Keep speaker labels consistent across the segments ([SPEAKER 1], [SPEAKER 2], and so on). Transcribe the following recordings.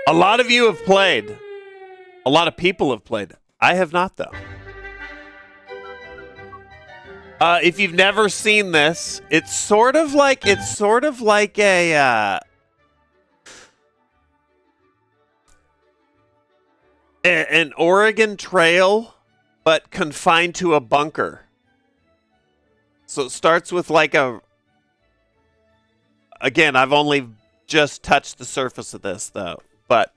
[SPEAKER 1] A lot of you have played. A lot of people have played. I have not, though. If you've never seen this, it's sort of like a an Oregon Trail, but confined to a bunker. So it starts with like a. Again, I've only just touched the surface of this, though, but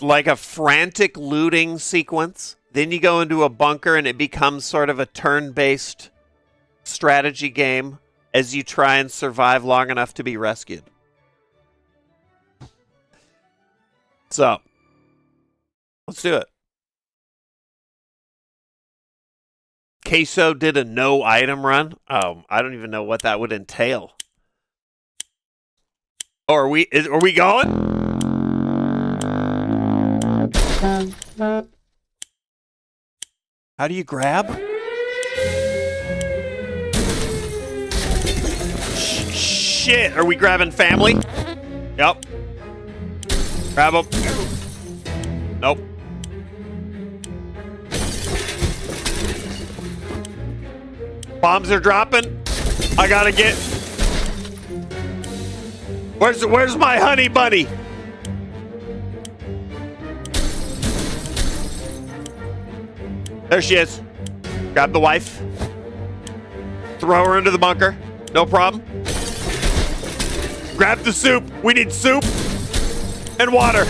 [SPEAKER 1] like a frantic looting sequence. Then you go into a bunker and it becomes sort of a turn-based strategy game as you try and survive long enough to be rescued. So, let's do it. Queso did a no item run. I don't even know what that would entail. Oh, are we going? How do you grab? Shit, are we grabbing family? Yep. Grab them. Nope. Bombs are dropping. I gotta get. Where's my honey bunny? There she is. Grab the wife. Throw her into the bunker. No problem. Grab the soup. We need soup and water.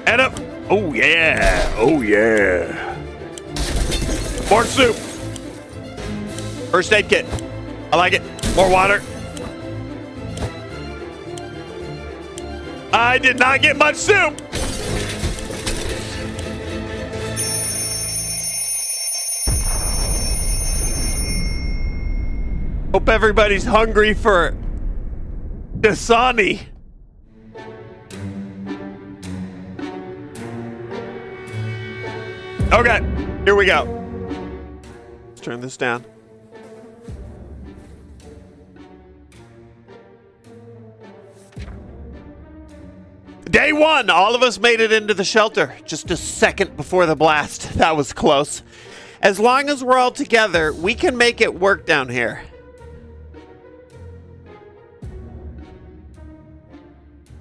[SPEAKER 1] And up. Oh yeah. Oh yeah. More soup. First aid kit. I like it. More water. I did not get much soup. Hope everybody's hungry for Dasani. Okay, here we go. Let's turn this down. Day one, all of us made it into the shelter just a second before the blast. That was close. As long as we're all together, we can make it work down here.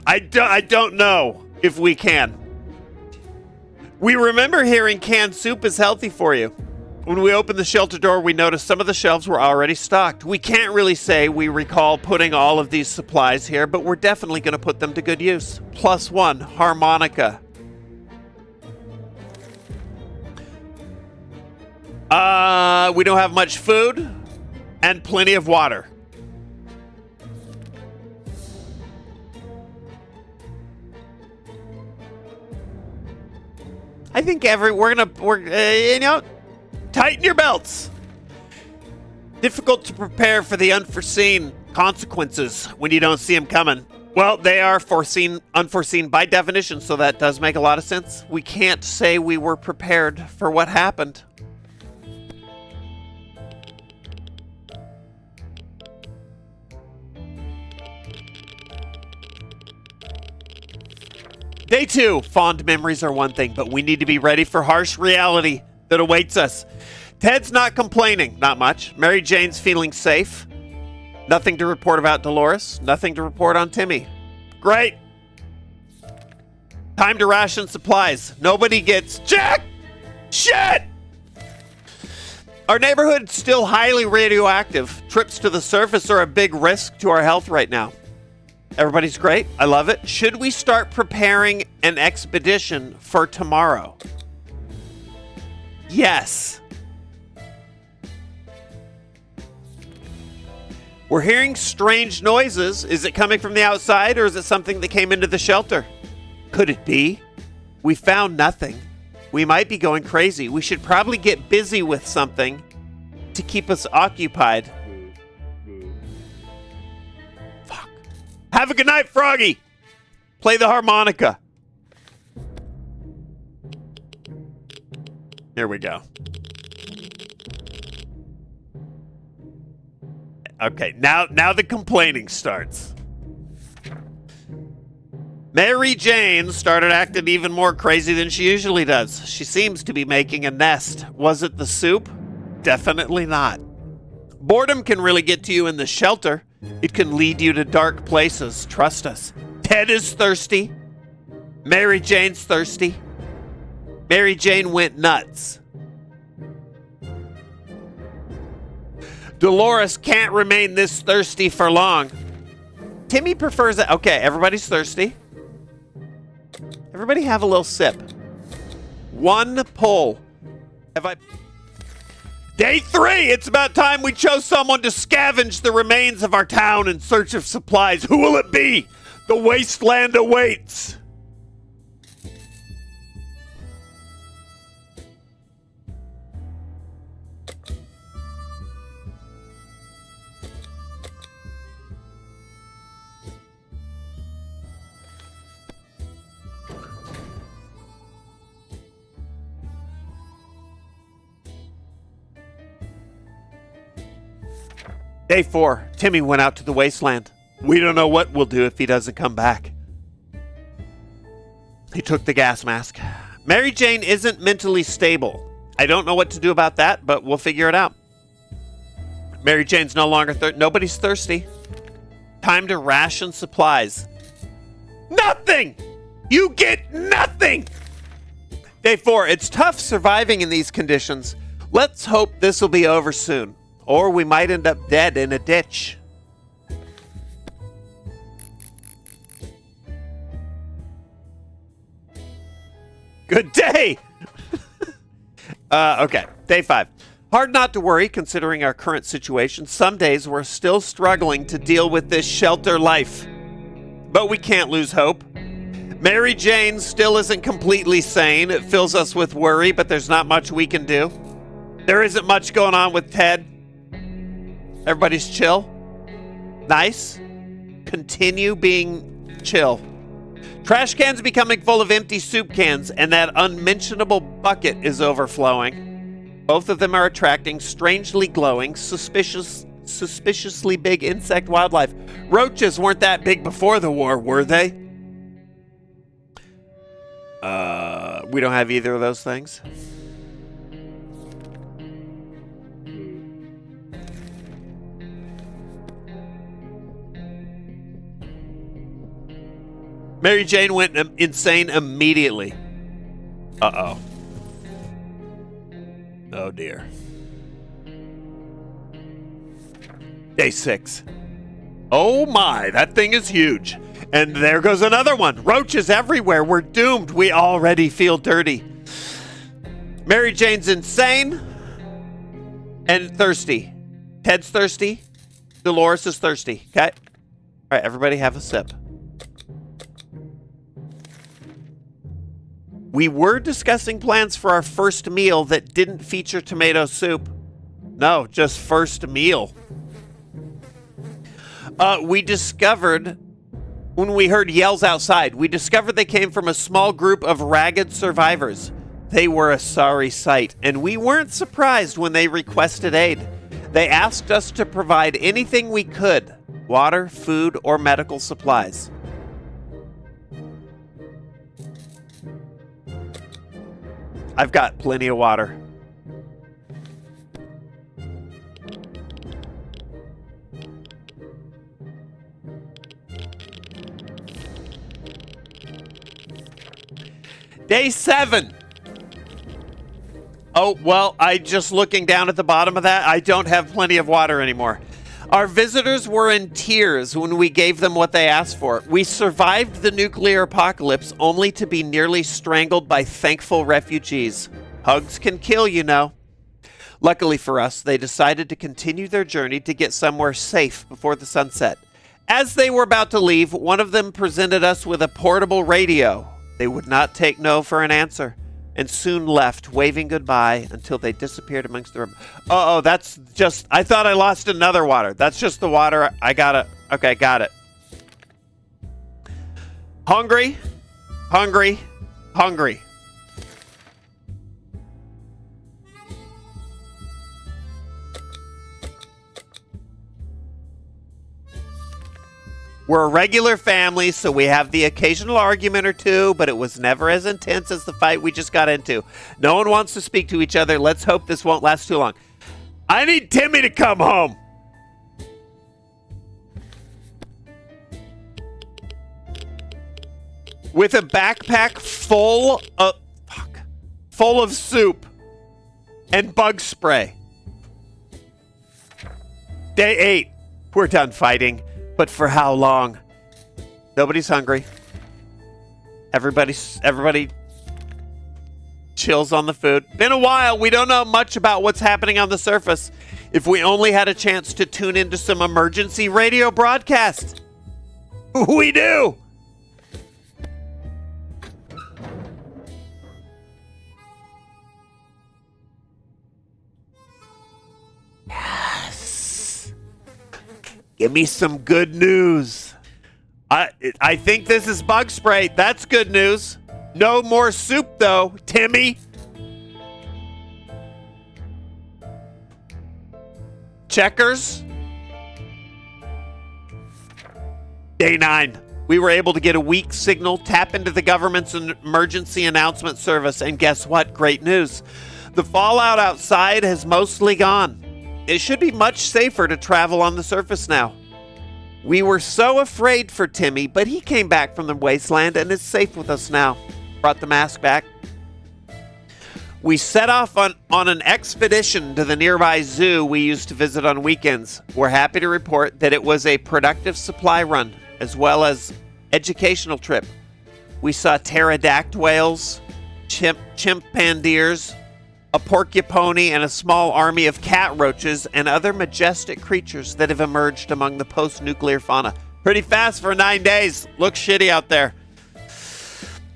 [SPEAKER 1] I don't know if we can. We remember hearing canned soup is healthy for you. When we opened the shelter door, we noticed some of the shelves were already stocked. We can't really say we recall putting all of these supplies here, but we're definitely going to put them to good use. +1 harmonica. We don't have much food and plenty of water. I think tighten your belts. Difficult to prepare for the unforeseen consequences when you don't see them coming. Well, they are unforeseen by definition, so that does make a lot of sense. We can't say we were prepared for what happened. Day 2, fond memories are one thing, but we need to be ready for harsh reality that awaits us. Ted's not complaining, not much. Mary Jane's feeling safe. Nothing to report about Dolores. Nothing to report on Timmy. Great. Time to ration supplies. Nobody gets Jack! Shit! Our neighborhood's still highly radioactive. Trips to the surface are a big risk to our health right now. Everybody's great. I love it. Should we start preparing an expedition for tomorrow? Yes. We're hearing strange noises. Is it coming from the outside or is it something that came into the shelter? Could it be? We found nothing. We might be going crazy. We should probably get busy with something to keep us occupied. Have a good night, Froggy. Play the harmonica. Here we go. Okay, now the complaining starts. Mary Jane started acting even more crazy than she usually does. She seems to be making a nest. Was it the soup? Definitely not. Boredom can really get to you in the shelter. It can lead you to dark places. Trust us. Ted is thirsty. Mary Jane's thirsty. Mary Jane went nuts. Dolores can't remain this thirsty for long. Timmy prefers it. Okay, everybody's thirsty. Everybody have a little sip. One pull. Day 3! It's about time we chose someone to scavenge the remains of our town in search of supplies. Who will it be? The wasteland awaits. Day 4, Timmy went out to the wasteland. We don't know what we'll do if he doesn't come back. He took the gas mask. Mary Jane isn't mentally stable. I don't know what to do about that, but we'll figure it out. Mary Jane's no longer nobody's thirsty. Time to ration supplies. Nothing! You get nothing! Day 4, it's tough surviving in these conditions. Let's hope this will be over soon. Or we might end up dead in a ditch. Good day! Okay, day 5. Hard not to worry considering our current situation. Some days we're still struggling to deal with this shelter life. But we can't lose hope. Mary Jane still isn't completely sane. It fills us with worry, but there's not much we can do. There isn't much going on with Ted. Everybody's chill. Nice. Continue being chill. Trash cans becoming full of empty soup cans, and that unmentionable bucket is overflowing. Both of them are attracting strangely glowing, suspiciously big insect wildlife. Roaches weren't that big before the war, were they? We don't have either of those things. Mary Jane went insane immediately. Uh-oh. Oh, dear. Day 6. Oh, my. That thing is huge. And there goes another one. Roaches everywhere. We're doomed. We already feel dirty. Mary Jane's insane and thirsty. Ted's thirsty. Dolores is thirsty. Okay? All right, everybody have a sip. We were discussing plans for our first meal that didn't feature tomato soup. No, just first meal. We discovered, when we heard yells outside, we discovered they came from a small group of ragged survivors. They were a sorry sight, and we weren't surprised when they requested aid. They asked us to provide anything we could, water, food, or medical supplies. I've got plenty of water. Day 7. Oh, well, just looking down at the bottom of that, I don't have plenty of water anymore. Our visitors were in tears when we gave them what they asked for. We survived the nuclear apocalypse only to be nearly strangled by thankful refugees. Hugs can kill, you know. Luckily for us, they decided to continue their journey to get somewhere safe before the sunset. As they were about to leave, one of them presented us with a portable radio. They would not take no for an answer, and soon left, waving goodbye until they disappeared amongst the... Oh, that's just... I thought I lost another water. That's just the water. I got it. Okay, got it. Hungry. Hungry. Hungry. We're a regular family, so we have the occasional argument or two, but it was never as intense as the fight we just got into. No one wants to speak to each other. Let's hope this won't last too long. I need Timmy to come home. With a backpack full of soup and bug spray. Day 8. We're done fighting. But for how long? Nobody's hungry. Everybody chills on the food. Been a while. We don't know much about what's happening on the surface. If we only had a chance to tune into some emergency radio broadcast. We do. Yes. Give me some good news. I think this is bug spray. That's good news. No more soup, though, Timmy. Checkers. Day 9. We were able to get a weak signal, tap into the government's emergency announcement service, and guess what? Great news. The fallout outside has mostly gone. It should be much safer to travel on the surface now. We were so afraid for Timmy, but he came back from the wasteland and is safe with us now. Brought the mask back. We set off on an expedition to the nearby zoo we used to visit on weekends. We're happy to report that it was a productive supply run, as well as educational trip. We saw pterodactyl whales, chimpandeers, a porcupine, and a small army of cat roaches and other majestic creatures that have emerged among the post-nuclear fauna. Pretty fast for 9 days. Looks shitty out there.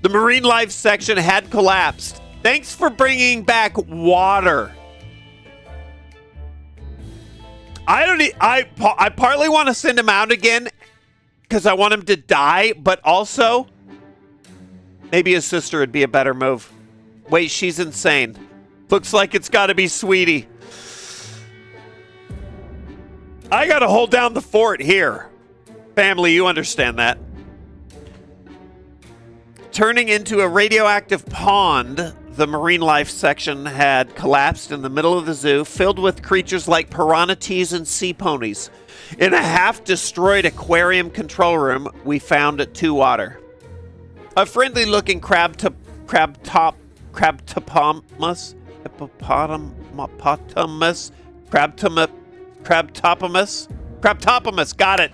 [SPEAKER 1] The marine life section had collapsed. Thanks for bringing back water. I partly want to send him out again because I want him to die, but also maybe his sister would be a better move. Wait, she's insane. Looks like it's got to be Sweetie. I got to hold down the fort here. Family, you understand that. Turning into a radioactive pond, the marine life section had collapsed in the middle of the zoo, filled with creatures like piranhas and sea ponies. In a half-destroyed aquarium control room, we found 2 water. A friendly-looking crabtopomus, got it.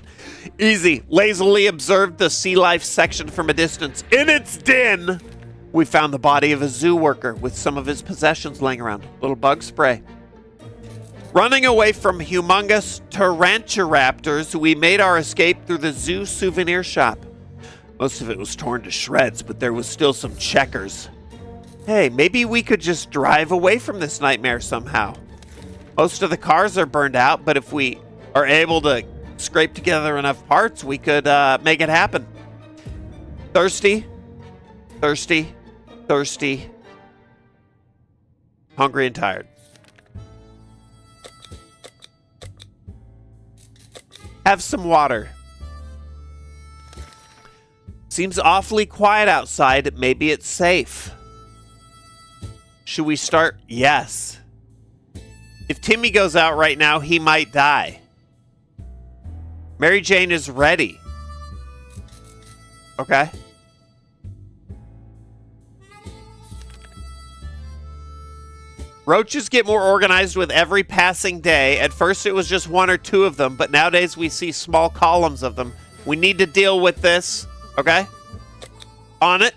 [SPEAKER 1] Easy. Lazily observed the sea life section from a distance. In its den, we found the body of a zoo worker with some of his possessions laying around. Little bug spray. Running away from humongous taranturaptors, we made our escape through the zoo souvenir shop. Most of it was torn to shreds, but there was still some checkers. Hey, maybe we could just drive away from this nightmare somehow. Most of the cars are burned out, but if we are able to scrape together enough parts, we could make it happen. Thirsty, thirsty, thirsty, hungry and tired. Have some water. Seems awfully quiet outside. Maybe it's safe. Should we start? Yes. If Timmy goes out right now, he might die. Mary Jane is ready. Okay. Roaches get more organized with every passing day. At first it was just 1 or 2 of them, but nowadays we see small columns of them. We need to deal with this. Okay? On it.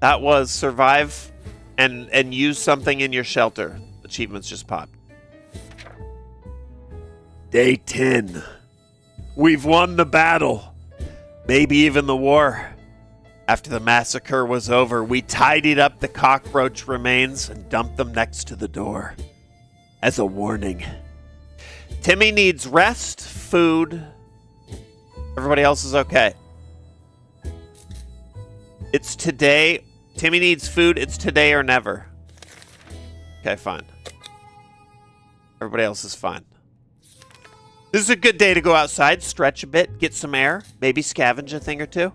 [SPEAKER 1] That was survive and use something in your shelter. Achievements just popped. Day 10. We've won the battle. Maybe even the war. After the massacre was over, we tidied up the cockroach remains and dumped them next to the door. As a warning. Timmy needs rest, food. Everybody else is okay. It's today. Timmy needs food. It's today or never. Okay, fine. Everybody else is fine. This is a good day to go outside, stretch a bit, get some air, maybe scavenge a thing or two.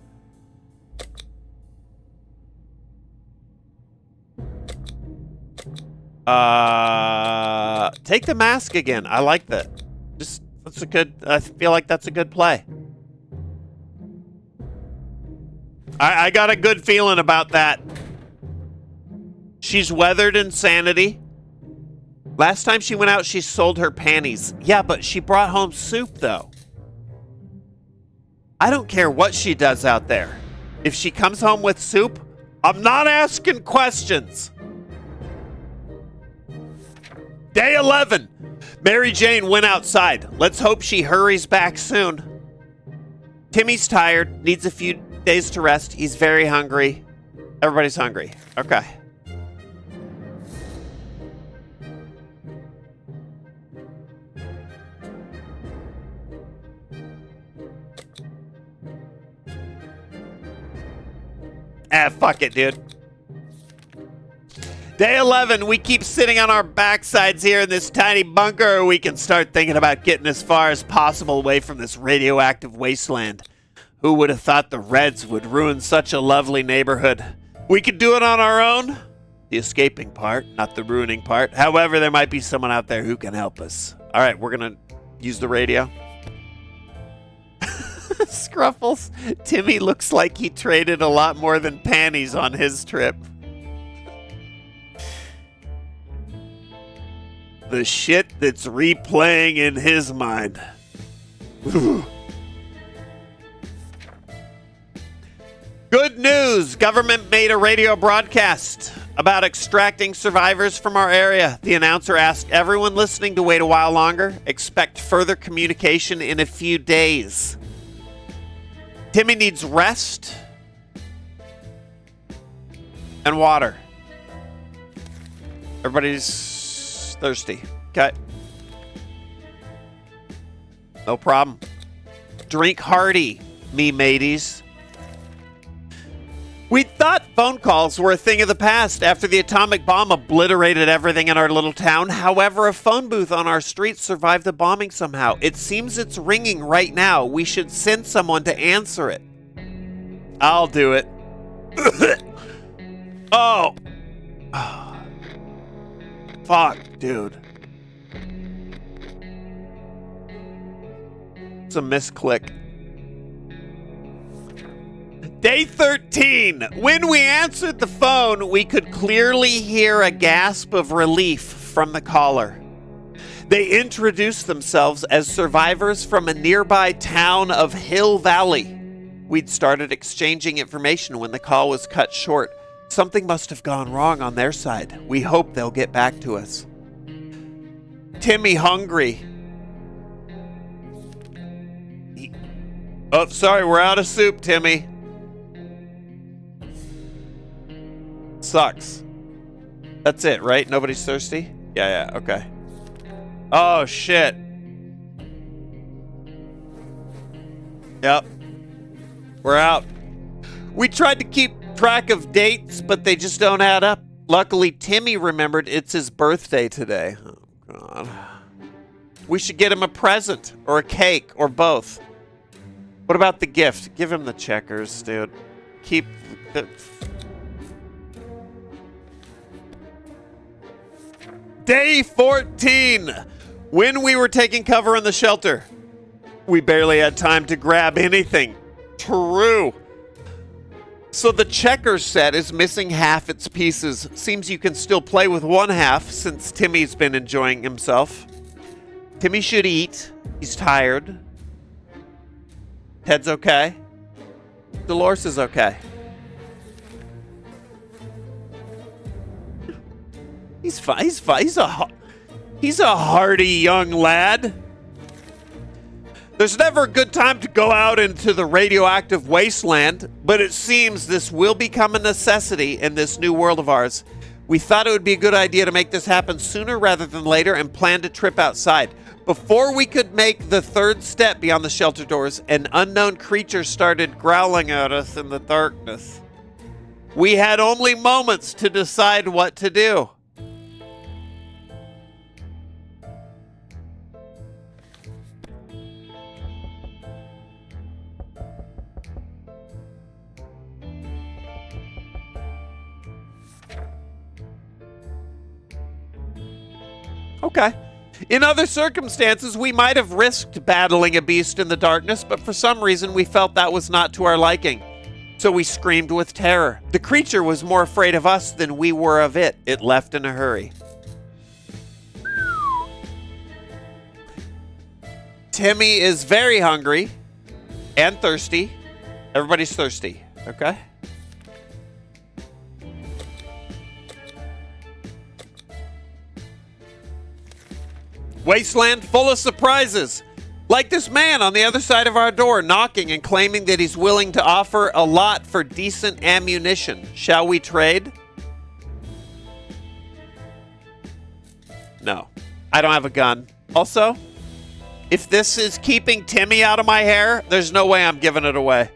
[SPEAKER 1] Take the mask again. I like that. That's a good, I feel like that's a good play. I got a good feeling about that. She's weathered insanity. Last time she went out, she sold her panties. Yeah, but she brought home soup, though. I don't care what she does out there. If she comes home with soup, I'm not asking questions. Day 11. Mary Jane went outside. Let's hope she hurries back soon. Timmy's tired, needs a few days to rest. He's very hungry. Everybody's hungry. Okay. Fuck it, dude. Day 11, we keep sitting on our backsides here in this tiny bunker, or we can start thinking about getting as far as possible away from this radioactive wasteland. Who would have thought the Reds would ruin such a lovely neighborhood? We could do it on our own. The escaping part, not the ruining part. However, there might be someone out there who can help us. All right, we're going to use the radio. Scruffles. Timmy looks like he traded a lot more than panties on his trip. The shit that's replaying in his mind. Good news! Government made a radio broadcast about extracting survivors from our area. The announcer asked everyone listening to wait a while longer. Expect further communication in a few days. Timmy needs rest and water. Everybody's thirsty. Okay. No problem. Drink hearty, me mateys. We thought phone calls were a thing of the past after the atomic bomb obliterated everything in our little town. However, a phone booth on our street survived the bombing somehow. It seems it's ringing right now. We should send someone to answer it. I'll do it. Oh. Fuck, dude. It's a misclick. Day 13. When we answered the phone, we could clearly hear a gasp of relief from the caller. They introduced themselves as survivors from a nearby town of Hill Valley. We'd started exchanging information when the call was cut short. Something must have gone wrong on their side. We hope they'll get back to us. Timmy hungry. Oh, sorry, we're out of soup, Timmy. Sucks. That's it, right? Nobody's thirsty? Yeah, okay. Oh, shit. Yep. We're out. We tried to keep track of dates, but they just don't add up. Luckily, Timmy remembered it's his birthday today. Oh, God. We should get him a present, or a cake, or both. What about the gift? Give him the checkers, dude. Keep the... Day 14. When we were taking cover in the shelter, we barely had time to grab anything. True. So the checkers set is missing half its pieces. Seems you can still play with one half since Timmy's been enjoying himself. Timmy should eat. He's tired. Ted's okay. Dolores is okay. He's fine. He's a hardy young lad. There's never a good time to go out into the radioactive wasteland, but it seems this will become a necessity in this new world of ours. We thought it would be a good idea to make this happen sooner rather than later and planned a trip outside. Before we could make the third step beyond the shelter doors, an unknown creature started growling at us in the darkness. We had only moments to decide what to do. Okay. In other circumstances, we might have risked battling a beast in the darkness, but for some reason we felt that was not to our liking. So we screamed with terror. The creature was more afraid of us than we were of it. It left in a hurry. Timmy is very hungry and thirsty. Everybody's thirsty, okay? Wasteland full of surprises. Like this man on the other side of our door knocking and claiming that he's willing to offer a lot for decent ammunition. Shall we trade? No. I don't have a gun. Also, if this is keeping Timmy out of my hair, there's no way I'm giving it away.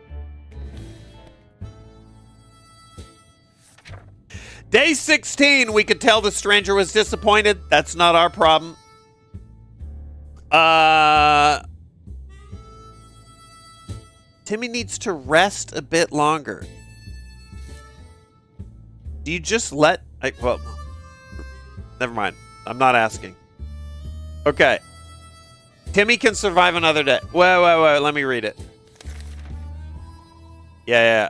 [SPEAKER 1] Day 16, we could tell the stranger was disappointed. That's not our problem. Timmy needs to rest a bit longer. Do you just let... well, never mind. I'm not asking. Okay. Timmy can survive another day. Wait. Let me read it. Yeah.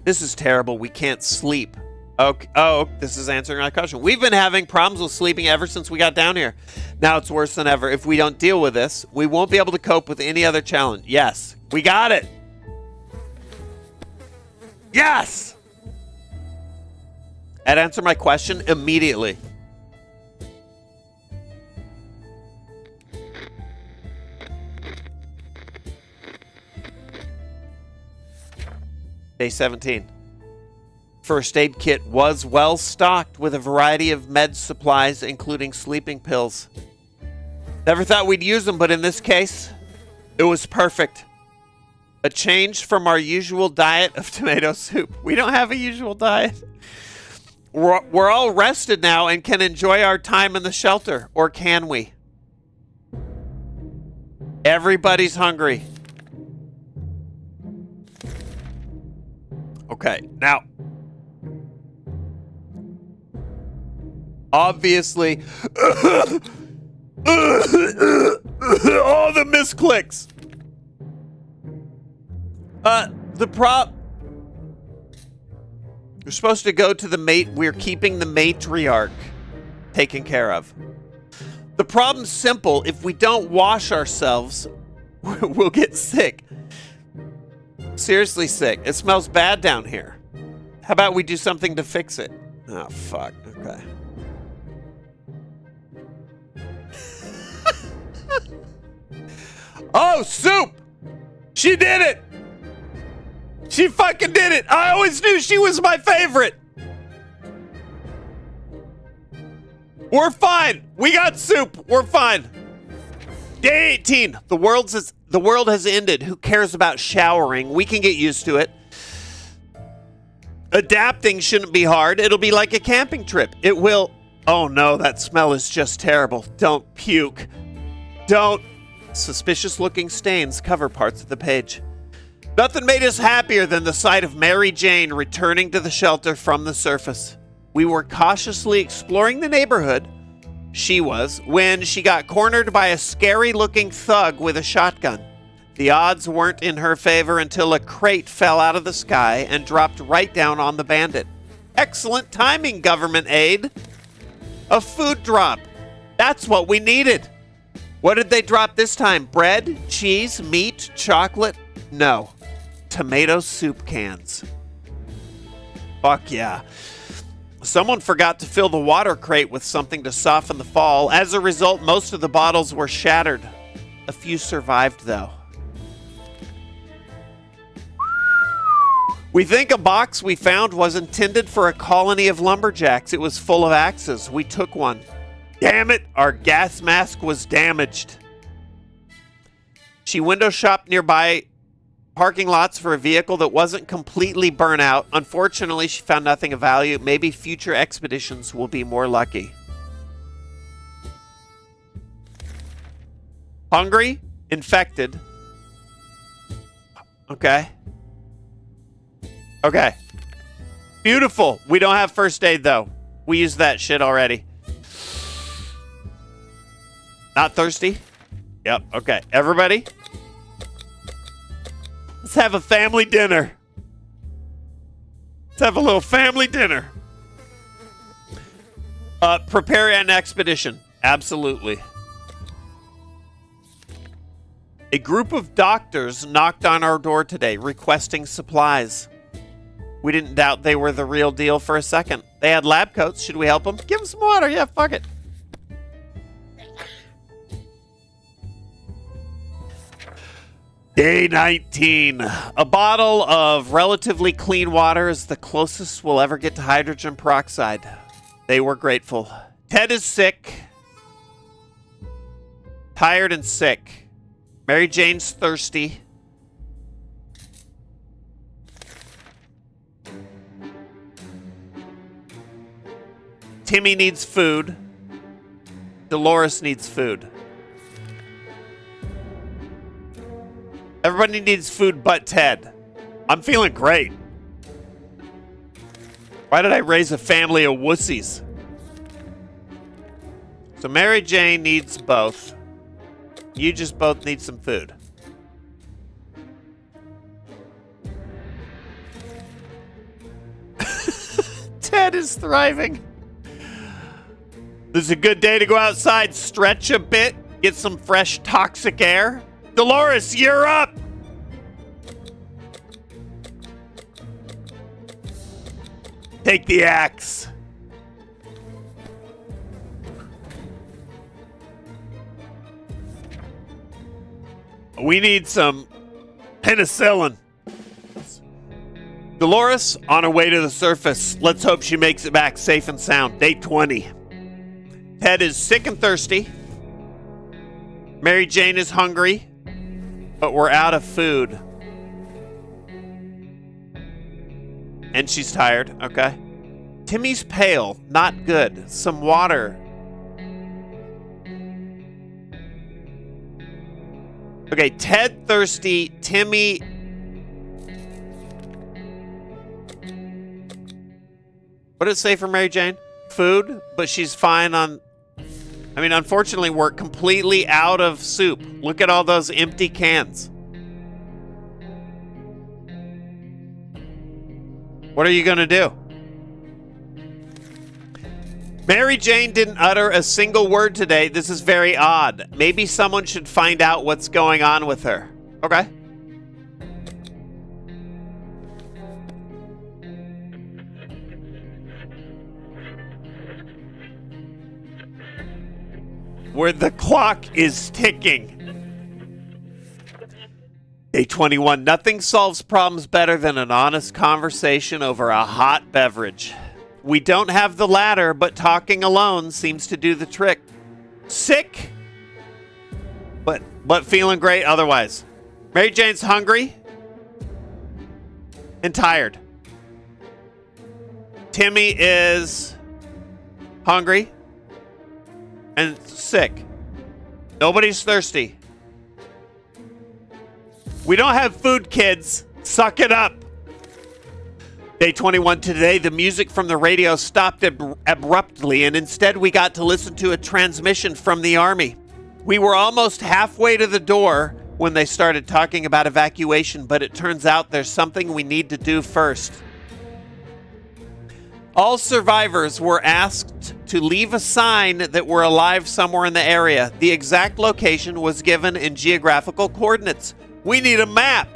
[SPEAKER 1] This is terrible. We can't sleep. Okay. Oh, this is answering my question. We've been having problems with sleeping ever since we got down here. Now it's worse than ever. If we don't deal with this, we won't be able to cope with any other challenge. Yes, we got it. Yes! That answered my question immediately. Day 17. First aid kit was well stocked with a variety of med supplies, including sleeping pills. Never thought we'd use them, but in this case, it was perfect. A change from our usual diet of tomato soup. We don't have a usual diet. We're all rested now and can enjoy our time in the shelter. Or can we? Everybody's hungry. Okay, now... obviously, all the misclicks. We're supposed to go to the mate. We're keeping the matriarch taken care of. The problem's simple. If we don't wash ourselves, we'll get sick. Seriously sick. It smells bad down here. How about we do something to fix it? Oh, fuck. Okay. Oh, soup! She did it! She fucking did it! I always knew she was my favorite! We're fine! We got soup! We're fine! Day 18. The world has ended. Who cares about showering? We can get used to it. Adapting shouldn't be hard. It'll be like a camping trip. It will... oh no, that smell is just terrible. Don't puke. Don't... Suspicious-looking stains cover parts of the page. Nothing made us happier than the sight of Mary Jane returning to the shelter from the surface. We were cautiously exploring the neighborhood, she was, when she got cornered by a scary-looking thug with a shotgun. The odds weren't in her favor until a crate fell out of the sky and dropped right down on the bandit. Excellent timing, government aid. A food drop. That's what we needed. What did they drop this time? Bread, cheese, meat, chocolate? No. Tomato soup cans. Fuck yeah. Someone forgot to fill the water crate with something to soften the fall. As a result, most of the bottles were shattered. A few survived, though. We think a box we found was intended for a colony of lumberjacks. It was full of axes. We took one. Damn it, our gas mask was damaged. She window shopped nearby parking lots for a vehicle that wasn't completely burnt out. Unfortunately, she found nothing of value. Maybe future expeditions will be more lucky. Hungry? Infected. Okay. Okay. Beautiful. We don't have first aid, though. We used that shit already. Not thirsty? Yep. Okay. Everybody, let's have a family dinner. Let's have a little family dinner. Prepare an expedition. Absolutely. A group of doctors knocked on our door today requesting supplies. We didn't doubt they were the real deal for a second. They had lab coats. Should we help them? Give them some water. Yeah, fuck it. Day 19. A bottle of relatively clean water is the closest we'll ever get to hydrogen peroxide. They were grateful. Ted is sick. Tired and sick. Mary Jane's thirsty. Timmy needs food. Dolores needs food. Everybody needs food but Ted. I'm feeling great. Why did I raise a family of wussies? So Mary Jane needs both. You just both need some food. Ted is thriving. This is a good day to go outside, stretch a bit, get some fresh toxic air. Dolores, you're up! Take the axe. We need some penicillin. Dolores, on her way to the surface. Let's hope she makes it back safe and sound. Day 20. Ted is sick and thirsty. Mary Jane is hungry, but we're out of food. And she's tired, okay. Timmy's pale, not good. Some water. Okay, Ted thirsty, Timmy. What did it say for Mary Jane? Food, but she's fine on... I mean, unfortunately, we're completely out of soup. Look at all those empty cans. What are you going to do? Mary Jane didn't utter a single word today. This is very odd. Maybe someone should find out what's going on with her. Okay. Where the clock is ticking. Day 21. Nothing solves problems better than an honest conversation over a hot beverage. We don't have the latter, but talking alone seems to do the trick. Sick, but feeling great otherwise. Mary Jane's hungry and tired. Timmy is hungry and sick. Nobody's thirsty. We don't have food, kids. Suck it up. Day 21 today, the music from the radio stopped abruptly, and instead we got to listen to a transmission from the Army. We were almost halfway to the door when they started talking about evacuation, but it turns out there's something we need to do first. All survivors were asked to leave a sign that we're alive somewhere in the area. The exact location was given in geographical coordinates. We need a map.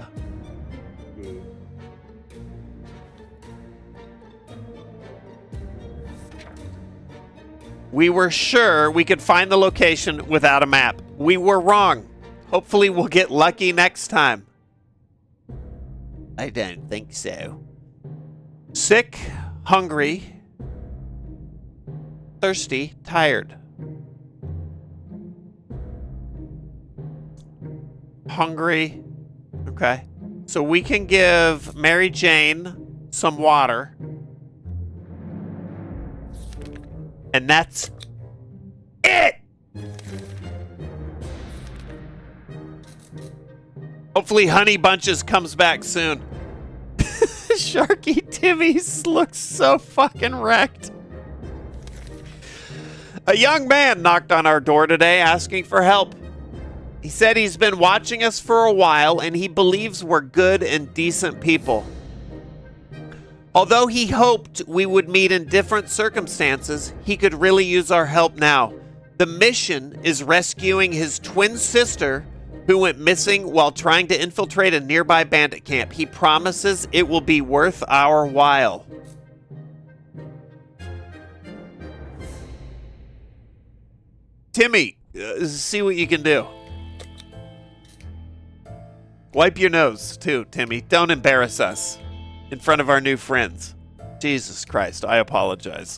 [SPEAKER 1] We were sure we could find the location without a map. We were wrong. Hopefully we'll get lucky next time. I don't think so. Sick, hungry, thirsty, tired. Hungry. Okay. So we can give Mary Jane some water. And that's it. Hopefully Honey Bunches comes back soon. Sharky Timmy looks so fucking wrecked. A young man knocked on our door today asking for help. He said he's been watching us for a while and he believes we're good and decent people. Although he hoped we would meet in different circumstances, he could really use our help now. The mission is rescuing his twin sister who went missing while trying to infiltrate a nearby bandit camp. He promises it will be worth our while. Timmy, see what you can do. Wipe your nose, too, Timmy. Don't embarrass us in front of our new friends. Jesus Christ, I apologize.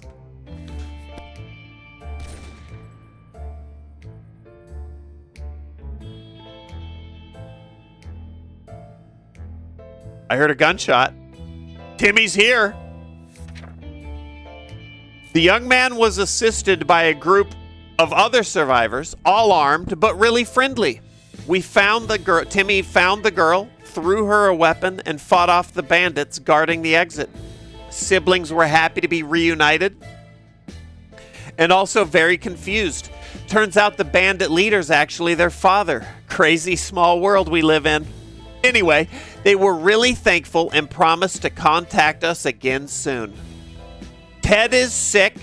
[SPEAKER 1] I heard a gunshot. Timmy's here. The young man was assisted by a group of other survivors, all armed, but really friendly. We found the girl. Timmy found the girl, threw her a weapon, and fought off the bandits guarding the exit. Siblings were happy to be reunited and also very confused. Turns out the bandit leader's actually their father. Crazy small world we live in. Anyway, they were really thankful and promised to contact us again soon. Ted is sick,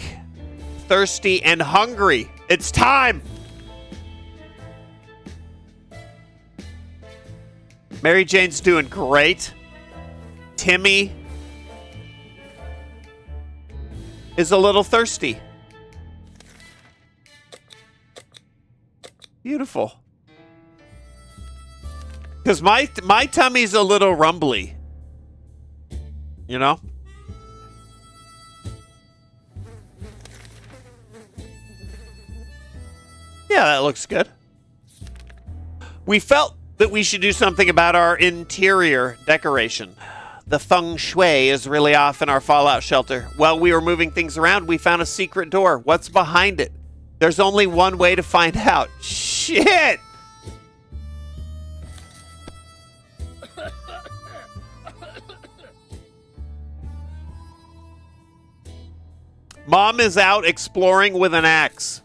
[SPEAKER 1] thirsty, and hungry. It's time! Mary Jane's doing great. Timmy is a little thirsty. Beautiful. Because my tummy's a little rumbly. You know? Yeah, that looks good. We felt that we should do something about our interior decoration. The feng shui is really off in our fallout shelter. While we were moving things around, we found a secret door. What's behind it? There's only one way to find out. Shit! Mom is out exploring with an axe.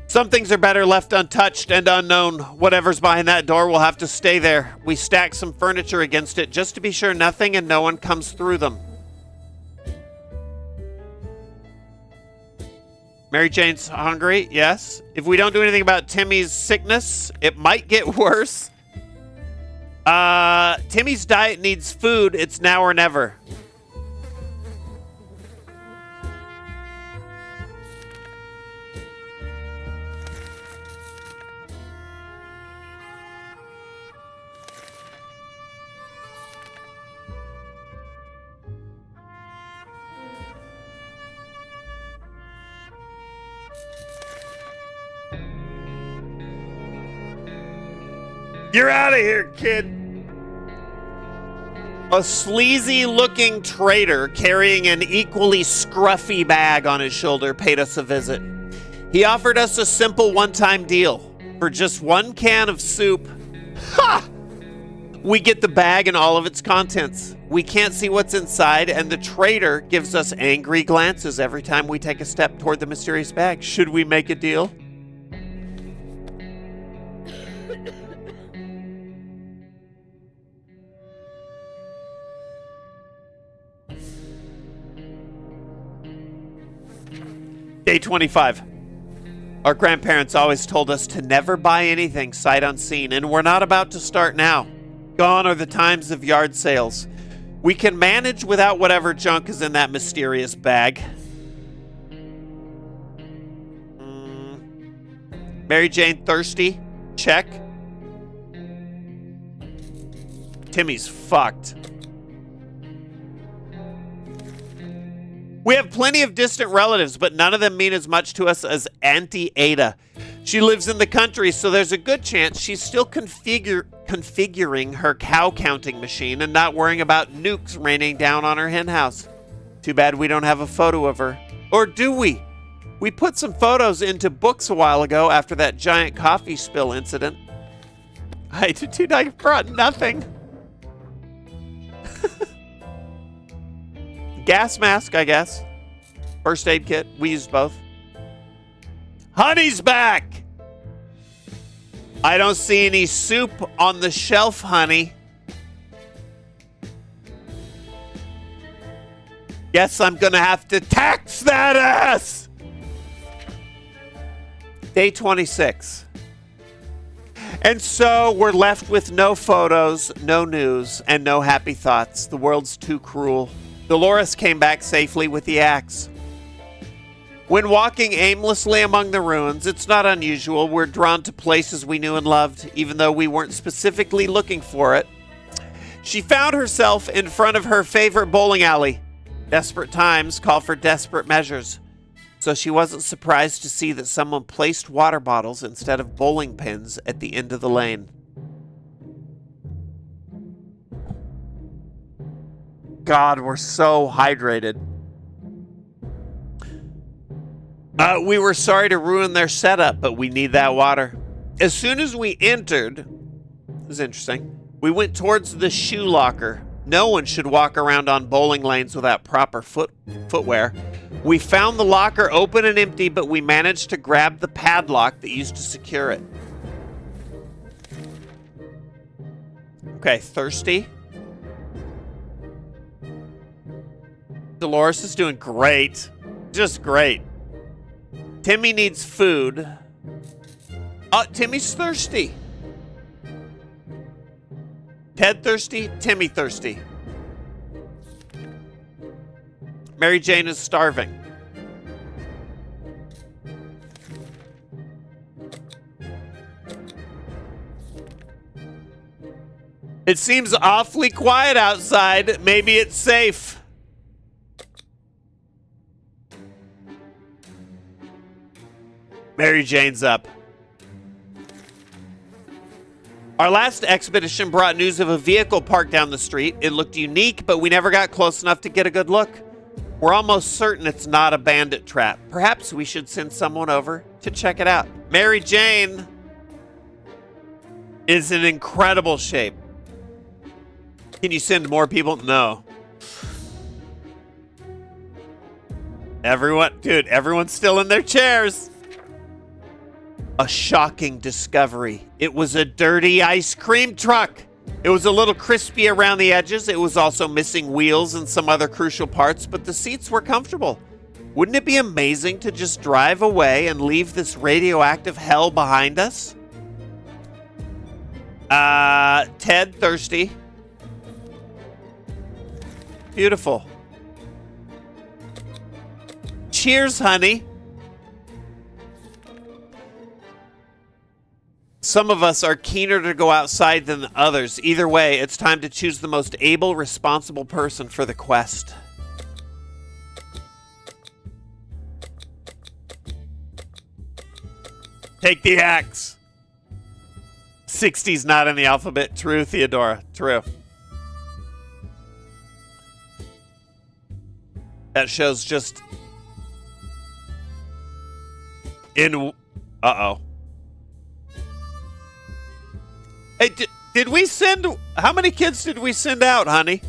[SPEAKER 1] Some things are better left untouched and unknown. Whatever's behind that door will have to stay there. We stacked some furniture against it just to be sure nothing and no one comes through them. Mary Jane's hungry, yes. If we don't do anything about Timmy's sickness, it might get worse. Timmy's diet needs food. It's now or never. You're out of here, kid. A sleazy-looking trader carrying an equally scruffy bag on his shoulder paid us a visit. He offered us a simple one-time deal. For just one can of soup, we get the bag and all of its contents. We can't see what's inside, and the trader gives us angry glances every time we take a step toward the mysterious bag. Should we make a deal? Day 25. Our grandparents always told us to never buy anything sight unseen, and we're not about to start now. Gone are the times of yard sales. We can manage without whatever junk is in that mysterious bag. Mary Jane thirsty? Check. Timmy's fucked. We have plenty of distant relatives, but none of them mean as much to us as Auntie Ada. She lives in the country, so there's a good chance she's still configuring her cow counting machine and not worrying about nukes raining down on her hen house. Too bad we don't have a photo of her. Or do we? We put some photos into books a while ago after that giant coffee spill incident. Dude, I brought nothing. Gas mask, I guess. First aid kit. We used both. Honey's back! I don't see any soup on the shelf, honey. Guess I'm gonna have to tax that ass! Day 26. And so we're left with no photos, no news, and no happy thoughts. The world's too cruel. Dolores came back safely with the axe. When walking aimlessly among the ruins, it's not unusual. We're drawn to places we knew and loved, even though we weren't specifically looking for it. She found herself in front of her favorite bowling alley. Desperate times call for desperate measures. So she wasn't surprised to see that someone placed water bottles instead of bowling pins at the end of the lane. God, we're so hydrated. We were sorry to ruin their setup, but we need that water. As soon as we entered, this is interesting, we went towards the shoe locker. No one should walk around on bowling lanes without proper footwear. We found the locker open and empty, but we managed to grab the padlock that used to secure it. Okay, thirsty. Dolores is doing great. Just great. Timmy needs food. Oh, Timmy's thirsty. Ted thirsty, Timmy thirsty. Mary Jane is starving. It seems awfully quiet outside. Maybe it's safe. Mary Jane's up. Our last expedition brought news of a vehicle parked down the street. It looked unique, but we never got close enough to get a good look. We're almost certain it's not a bandit trap. Perhaps we should send someone over to check it out. Mary Jane is in incredible shape. Can you send more people? No. Everyone's still in their chairs. A shocking discovery. It was a dirty ice cream truck. It was a little crispy around the edges. It was also missing wheels and some other crucial parts, but the seats were comfortable. Wouldn't it be amazing to just drive away and leave this radioactive hell behind us? Ted, thirsty. Beautiful. Cheers, honey. Some of us are keener to go outside than others. Either way, it's time to choose the most able, responsible person for the quest. Take the axe. 60's not in the alphabet. True, Theodora. True. That shows just in... Uh-oh. Hey, did we send... How many kids did we send out, honey?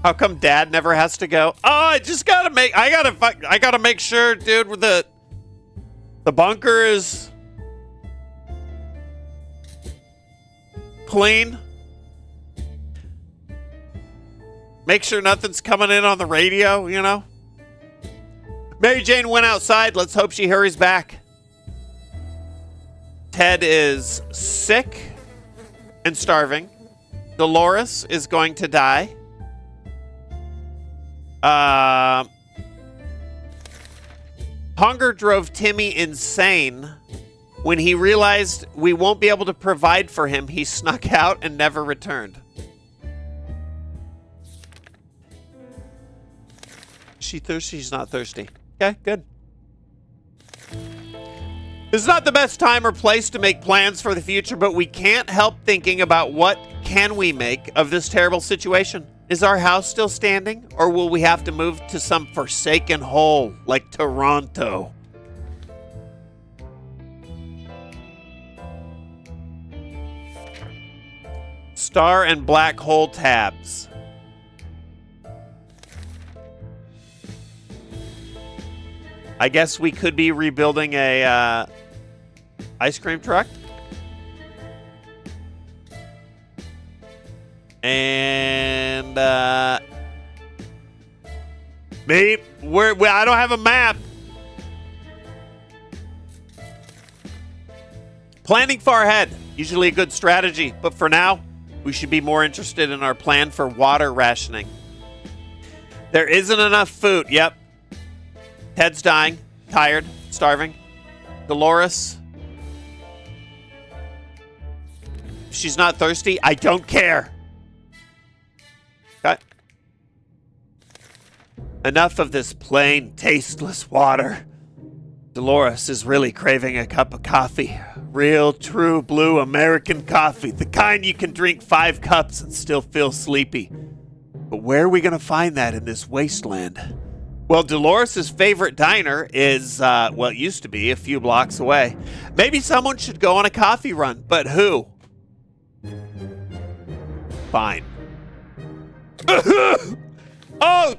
[SPEAKER 1] How come Dad never has to go? Oh, I just gotta make... I gotta make sure, dude, the bunker is clean. Make sure nothing's coming in on the radio, you know? Mary Jane went outside. Let's hope she hurries back. Ted is sick and starving. Dolores is going to die. Hunger drove Timmy insane. When he realized we won't be able to provide for him, he snuck out and never returned. Is she thirsty? She's not thirsty. Okay, good. This is not the best time or place to make plans for the future, but we can't help thinking about what can we make of this terrible situation. Is our house still standing? Or will we have to move to some forsaken hole like Toronto? Star and black hole tabs. I guess we could be rebuilding a ice cream truck. And maybe I don't have a map. Planning far ahead, usually a good strategy, but for now, we should be more interested in our plan for water rationing. There isn't enough food. Yep. Ted's dying, tired, starving. Dolores. She's not thirsty. I don't care. Okay. Enough of this plain, tasteless water. Dolores is really craving a cup of coffee. Real, true, blue American coffee. The kind you can drink 5 cups and still feel sleepy. But where are we going to find that in this wasteland? Well, Dolores' favorite diner is, it used to be a few blocks away. Maybe someone should go on a coffee run, but who? Fine. Oh!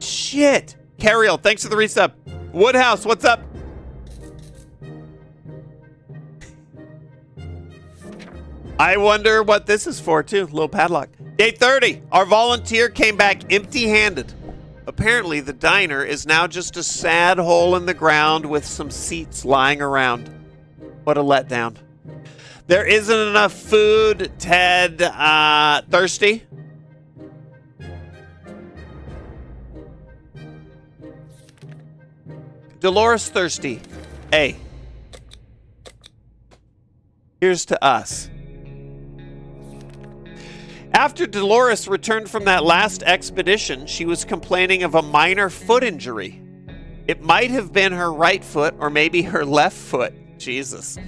[SPEAKER 1] Shit! Carriel, thanks for the resub. Woodhouse, what's up? I wonder what this is for, too. Little padlock. Day 30. Our volunteer came back empty-handed. Apparently, the diner is now just a sad hole in the ground with some seats lying around. What a letdown. There isn't enough food. Ted, thirsty? Dolores thirsty. Hey. Here's to us. After Dolores returned from that last expedition, she was complaining of a minor foot injury. It might have been her right foot or maybe her left foot. Jesus.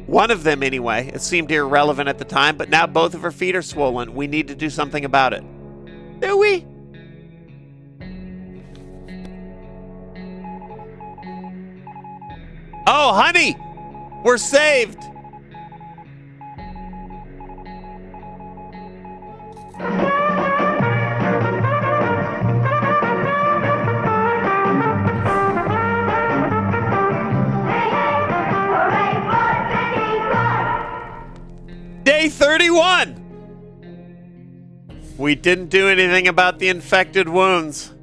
[SPEAKER 1] One of them anyway. It seemed irrelevant at the time, but now both of her feet are swollen. We need to do something about it. Do we? Oh, honey! We're saved! Day 31! We didn't do anything about the infected wounds.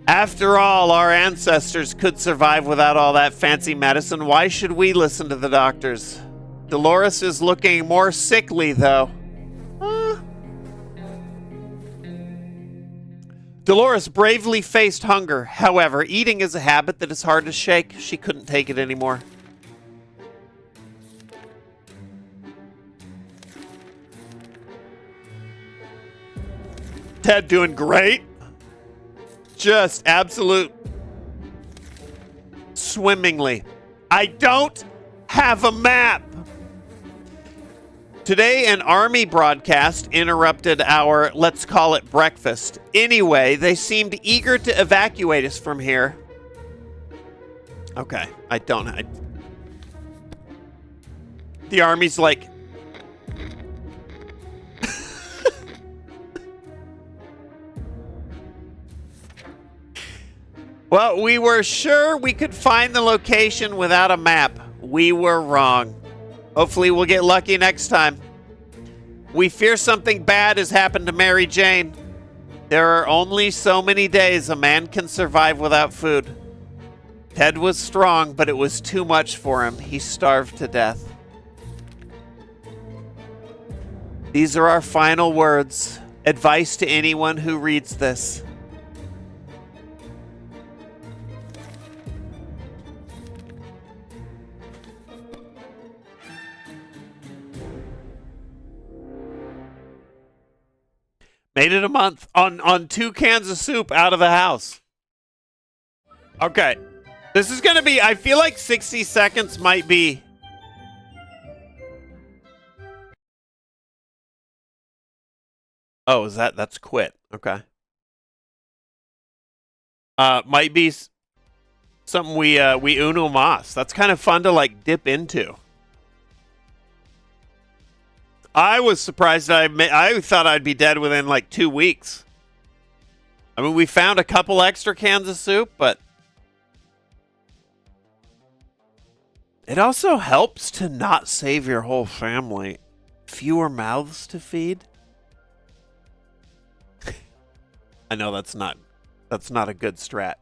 [SPEAKER 1] After all, our ancestors could survive without all that fancy medicine. Why should we listen to the doctors? Dolores is looking more sickly, though. Dolores bravely faced hunger. However, eating is a habit that is hard to shake. She couldn't take it anymore. Ted doing great. Just absolute swimmingly. I don't have a map. Today, an army broadcast interrupted our, let's call it, breakfast. Anyway, they seemed eager to evacuate us from here. Okay, the army's like... Well, we were sure we could find the location without a map. We were wrong. Hopefully we'll get lucky next time. We fear something bad has happened to Mary Jane. There are only so many days a man can survive without food. Ted was strong, but it was too much for him. He starved to death. These are our final words. Advice to anyone who reads this. Made it a month on 2 cans of soup out of the house. Okay. This is going to be, I feel like 60 seconds might be Oh, is that's quit? Okay. Might be something we uno mas. That's kind of fun to like dip into. I was surprised. I thought I'd be dead within like 2 weeks. I mean, we found a couple extra cans of soup, but it also helps to not save your whole family. Fewer mouths to feed. I know that's not a good strat.